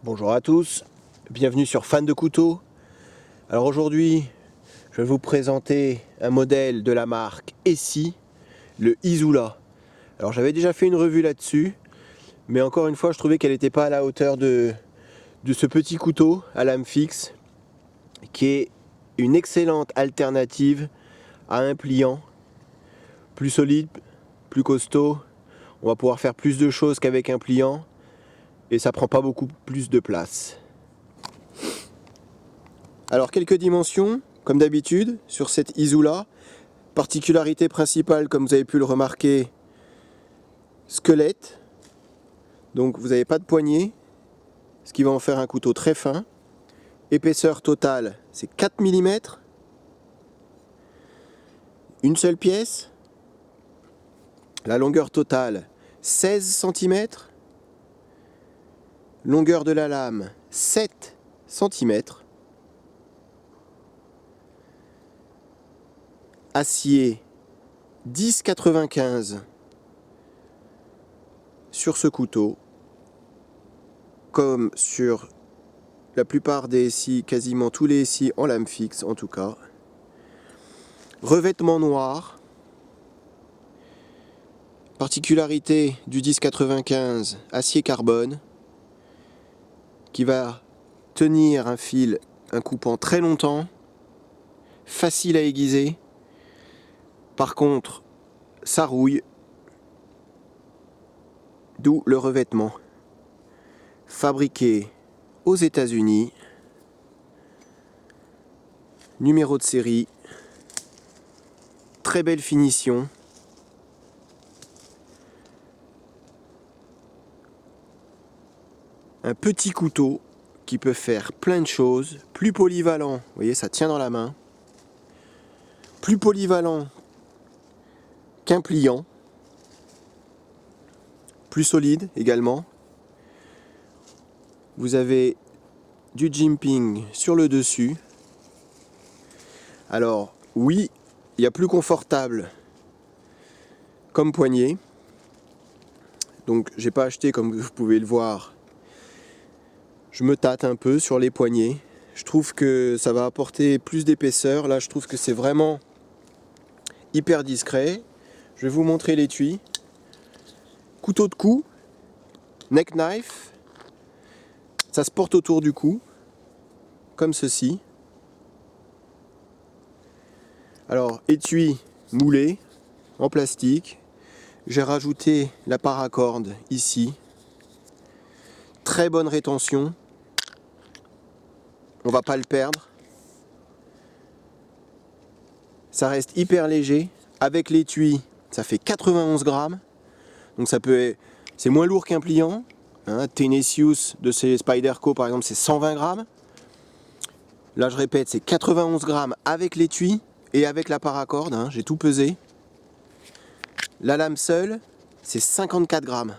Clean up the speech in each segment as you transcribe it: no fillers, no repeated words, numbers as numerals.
Bonjour à tous, bienvenue sur Fan de couteaux. Alors aujourd'hui, je vais vous présenter un modèle de la marque Essie, le Izula. Alors j'avais déjà fait une revue là-dessus, mais encore une fois, je trouvais qu'elle n'était pas à la hauteur de ce petit couteau à lame fixe, qui est une excellente alternative à un pliant plus solide, plus costaud. On va pouvoir faire plus de choses qu'avec un pliant et ça prend pas beaucoup plus de place. Alors quelques dimensions, comme d'habitude, sur cette Izula. Particularité principale, comme vous avez pu le remarquer, squelette. Donc vous n'avez pas de poignée, ce qui va en faire un couteau très fin. Épaisseur totale, c'est 4 mm. Une seule pièce. La longueur totale, 16 cm. Longueur de la lame, 7 cm. Acier 10,95 sur ce couteau, comme sur la plupart des SI, quasiment tous les SI en lame fixe en tout cas. Revêtement noir. Particularité du 10,95, acier carbone, qui va tenir un fil, un coupant très longtemps, facile à aiguiser. Par contre, ça rouille, d'où le revêtement. Fabriqué aux États-Unis, numéro de série, très belle finition. Un petit couteau qui peut faire plein de choses, plus polyvalent, vous voyez ça tient dans la main, plus polyvalent qu'un pliant, plus solide également. Vous avez du jimping sur le dessus. Alors oui, il y a plus confortable comme poignée. Donc j'ai pas acheté, comme vous pouvez le voir. Je me tâte un peu sur les poignets. Je trouve que ça va apporter plus d'épaisseur. Là je trouve que c'est vraiment hyper discret. Je vais vous montrer l'étui. Couteau de cou, neck knife. Ça se porte autour du cou, comme ceci. Alors, étui moulé, en plastique. J'ai rajouté la paracorde ici. Très bonne rétention. On va pas le perdre. Ça reste hyper léger. Avec l'étui, ça fait 91 grammes. Donc c'est moins lourd qu'un pliant. Tenesius de chez Spyderco par exemple, c'est 120 grammes. Là je répète, c'est 91 grammes avec l'étui et avec la paracorde, j'ai tout pesé. La lame seule, c'est 54 grammes.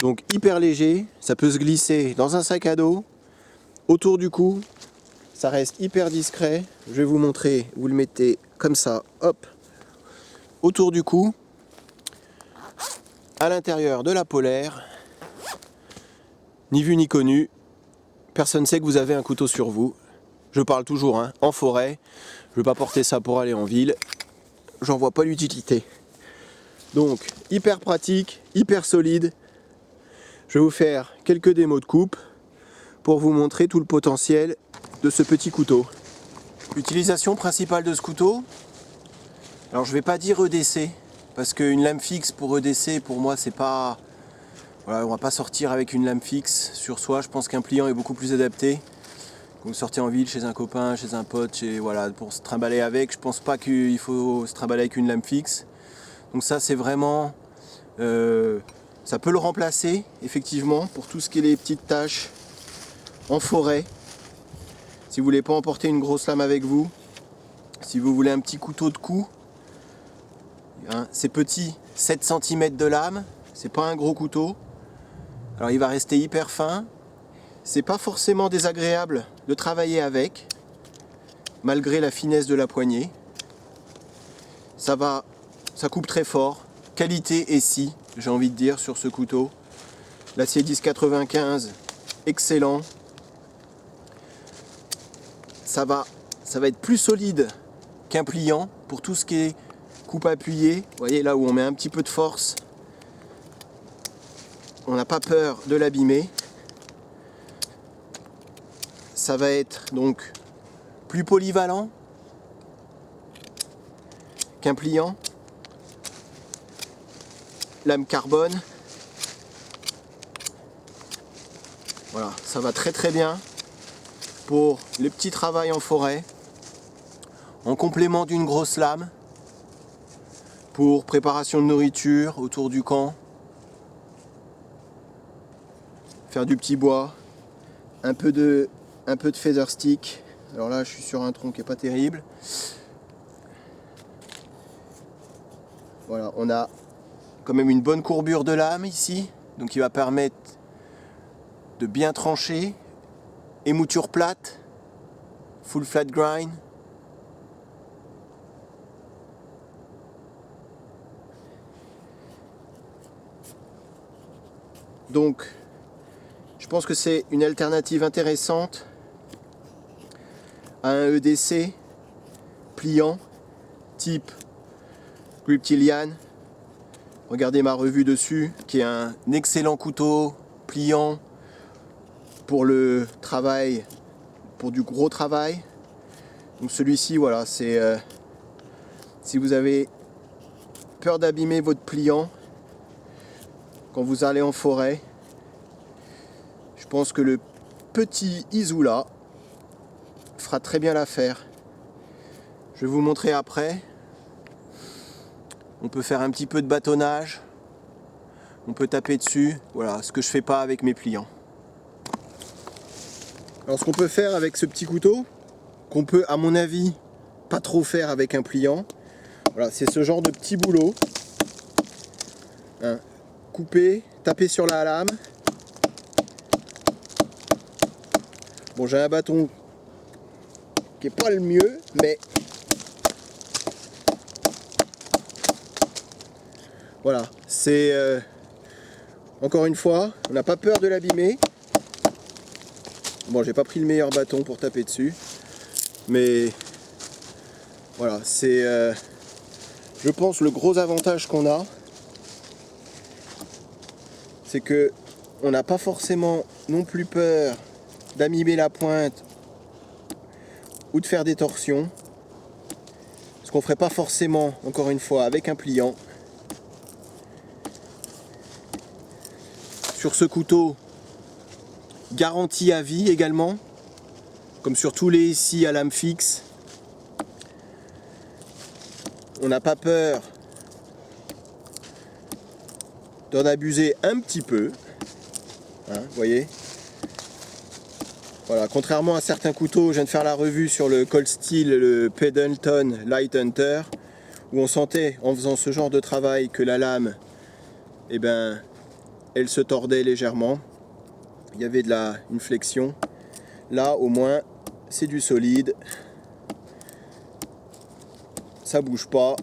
Donc hyper léger, ça peut se glisser dans un sac à dos, autour du cou, ça reste hyper discret. Je vais vous montrer, vous le mettez comme ça, hop, autour du cou, à l'intérieur de la polaire, ni vu ni connu, personne ne sait que vous avez un couteau sur vous. Je parle toujours en forêt, je ne vais pas porter ça pour aller en ville, j'en vois pas l'utilité. Donc hyper pratique, hyper solide. Je vais vous faire quelques démos de coupe pour vous montrer tout le potentiel de ce petit couteau. L'utilisation principale de ce couteau, alors je vais pas dire EDC, parce qu'une lame fixe pour EDC, pour moi c'est pas... Voilà, on va pas sortir avec une lame fixe sur soi, je pense qu'un pliant est beaucoup plus adapté. Quand vous sortez en ville, chez un copain, chez un pote, voilà, pour se trimballer avec, je pense pas qu'il faut se trimballer avec une lame fixe. Donc ça c'est vraiment... ça peut le remplacer, effectivement, pour tout ce qui est les petites tâches en forêt. Si vous voulez pas emporter une grosse lame avec vous, si vous voulez un petit couteau de cou, c'est petit, 7 cm de lame, c'est pas un gros couteau. Alors il va rester hyper fin. C'est pas forcément désagréable de travailler avec, malgré la finesse de la poignée. Ça coupe très fort. Qualité Essie, j'ai envie de dire, sur ce couteau. L'acier 1095, excellent. Ça va être plus solide qu'un pliant pour tout ce qui est coupe appuyée. Vous voyez là où on met un petit peu de force, on n'a pas peur de l'abîmer. Ça va être donc plus polyvalent qu'un pliant. Lame carbone. Voilà, ça va très très bien pour les petits travails en forêt, en complément d'une grosse lame pour préparation de nourriture autour du camp, faire du petit bois, un peu de feather stick. Alors là je suis sur un tronc qui est pas terrible. Voilà, on a quand même une bonne courbure de lame ici, donc qui va permettre de bien trancher. Émouture plate, full flat grind. Donc je pense que c'est une alternative intéressante à un EDC pliant type Griptilian. Regardez ma revue dessus, qui est un excellent couteau pliant pour le travail, pour du gros travail. Donc celui-ci, voilà, c'est si vous avez peur d'abîmer votre pliant quand vous allez en forêt, je pense que le petit Izula fera très bien l'affaire. Je vais vous montrer après. On peut faire un petit peu de bâtonnage, on peut taper dessus, voilà ce que je fais pas avec mes pliants. Alors ce qu'on peut faire avec ce petit couteau, qu'on peut à mon avis pas trop faire avec un pliant, voilà, c'est ce genre de petit boulot. Hein, couper, taper sur la lame. Bon, j'ai un bâton qui est pas le mieux, mais voilà, c'est encore une fois, on n'a pas peur de l'abîmer. Bon, j'ai pas pris le meilleur bâton pour taper dessus, mais voilà, c'est je pense le gros avantage qu'on a, c'est que on n'a pas forcément non plus peur d'abîmer la pointe ou de faire des torsions, ce qu'on ferait pas forcément, encore une fois, avec un pliant. Sur ce couteau, garantie à vie également, comme sur tous les SI à lame fixe. On n'a pas peur d'en abuser un petit peu. Hein, vous voyez. Voilà, contrairement à certains couteaux, je viens de faire la revue sur le Cold Steel, le Pendleton Light Hunter, où on sentait en faisant ce genre de travail que la lame, eh ben, elle se tordait légèrement. Il y avait une flexion. Là, au moins, c'est du solide. Ça bouge pas.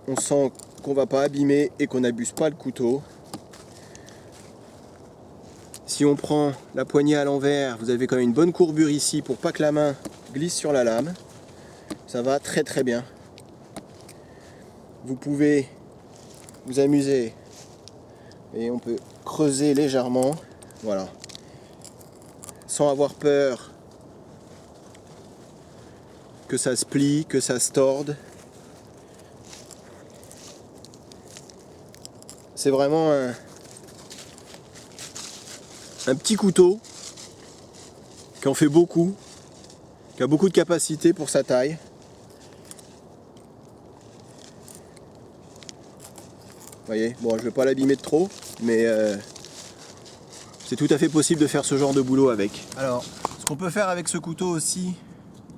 On sent qu'on va pas abîmer et qu'on n'abuse pas le couteau. Si on prend la poignée à l'envers, vous avez quand même une bonne courbure ici pour pas que la main glisse sur la lame. Ça va très très bien. Vous pouvez vous amuser et on peut creuser légèrement, voilà, sans avoir peur que ça se plie, que ça se torde. C'est vraiment un petit couteau qui en fait beaucoup, qui a beaucoup de capacité pour sa taille. Vous voyez, bon, je ne vais pas l'abîmer de trop, mais c'est tout à fait possible de faire ce genre de boulot avec. Alors, ce qu'on peut faire avec ce couteau aussi,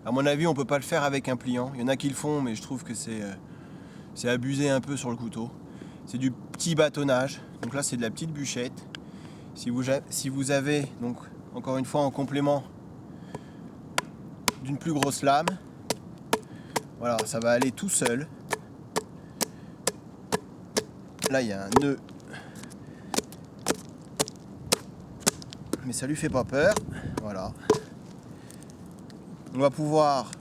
à mon avis, on ne peut pas le faire avec un pliant. Il y en a qui le font, mais je trouve que c'est abusé un peu sur le couteau. C'est du petit bâtonnage. Donc là, c'est de la petite bûchette. Si vous avez, donc encore une fois, en complément d'une plus grosse lame, voilà, ça va aller tout seul. Là, il y a un nœud mais ça lui fait pas peur. Voilà. On va pouvoir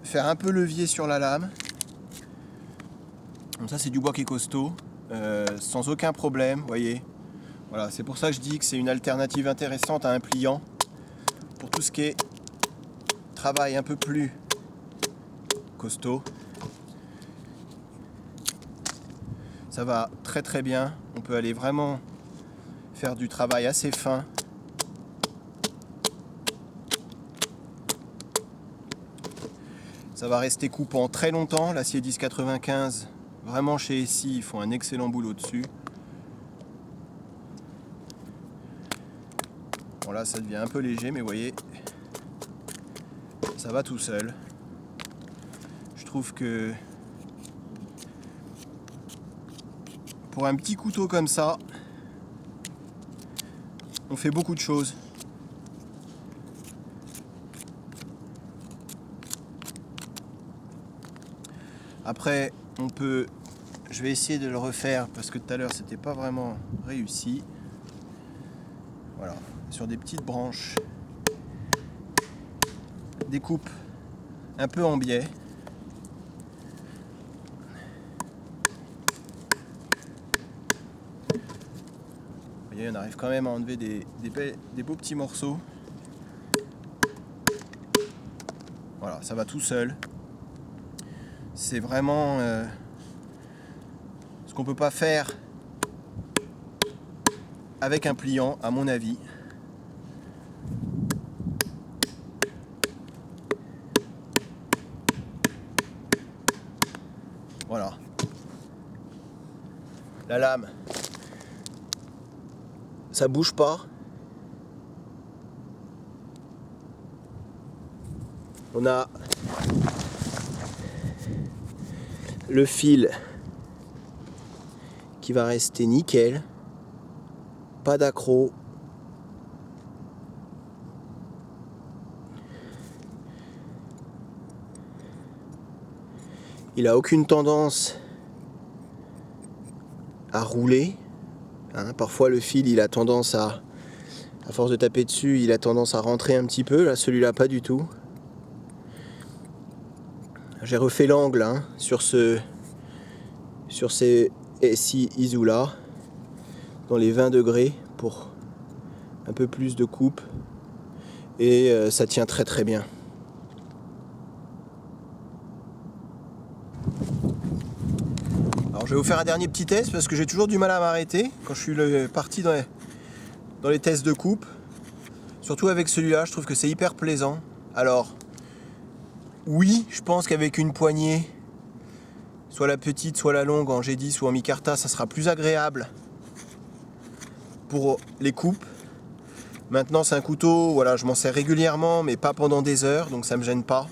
faire un peu levier sur la lame. Donc ça c'est du bois qui est costaud, sans aucun problème, vous voyez. Voilà, c'est pour ça que je dis que c'est une alternative intéressante à un pliant. Pour tout ce qui est travail un peu plus costaud. Ça va très très bien. On peut aller vraiment faire du travail assez fin. Ça va rester coupant très longtemps. L'acier 1095, vraiment chez Essie, ils font un excellent boulot dessus. Bon là ça devient un peu léger, mais vous voyez, ça va tout seul. Je trouve que pour un petit couteau comme ça, on fait beaucoup de choses. Après, je vais essayer de le refaire parce que tout à l'heure c'était pas vraiment réussi. Voilà, sur des petites branches, des coupes un peu en biais. Vous voyez, on arrive quand même à enlever des beaux petits morceaux. Voilà, ça va tout seul. C'est vraiment ce qu'on peut pas faire avec un pliant, à mon avis. Voilà. La lame, ça bouge pas. On a le fil qui va rester nickel, pas d'accroc. Il a aucune tendance à rouler. Hein, parfois le fil il a tendance à force de taper dessus, il a tendance à rentrer un petit peu. Là celui-là pas du tout. J'ai refait l'angle hein, sur ces Essie Izula dans les 20 degrés pour un peu plus de coupe et ça tient très très bien. Alors je vais vous faire un dernier petit test parce que j'ai toujours du mal à m'arrêter quand je suis parti dans les tests de coupe. Surtout avec celui-là, je trouve que c'est hyper plaisant. Alors oui, je pense qu'avec une poignée, soit la petite, soit la longue, en G10 ou en micarta, ça sera plus agréable pour les coupes. Maintenant, c'est un couteau, voilà, je m'en sers régulièrement, mais pas pendant des heures, donc ça me gêne pas.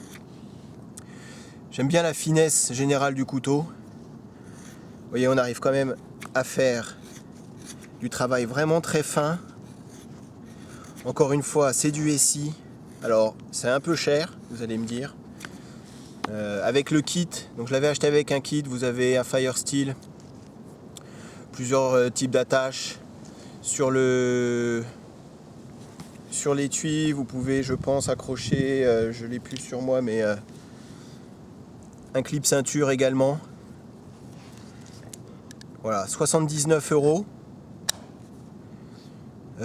J'aime bien la finesse générale du couteau. Vous voyez, on arrive quand même à faire du travail vraiment très fin. Encore une fois, c'est du Essie. Alors, c'est un peu cher, vous allez me dire. Avec le kit, donc je l'avais acheté avec un kit, vous avez un Firesteel, plusieurs types d'attaches. Sur l'étui, vous pouvez, je pense, accrocher, je l'ai plus sur moi, mais un clip ceinture également. Voilà, 79 €.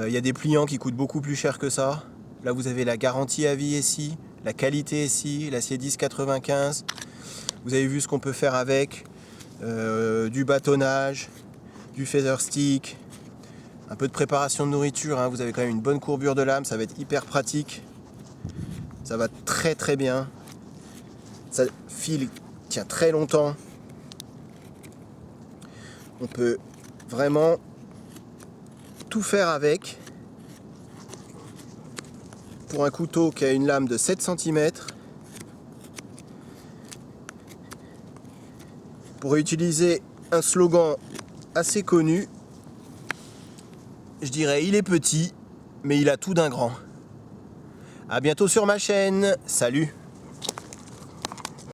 Il y a des pliants qui coûtent beaucoup plus cher que ça. Là, vous avez la garantie à vie Essie, la qualité Essie, l'acier 1095. Vous avez vu ce qu'on peut faire avec. Du bâtonnage, du feather stick, un peu de préparation de nourriture. Hein. Vous avez quand même une bonne courbure de lame, ça va être hyper pratique. Ça va très très bien. Ça file tient très longtemps. On peut vraiment tout faire avec. Pour un couteau qui a une lame de 7 cm, pour utiliser un slogan assez connu, je dirais il est petit, mais il a tout d'un grand. A bientôt sur ma chaîne, salut!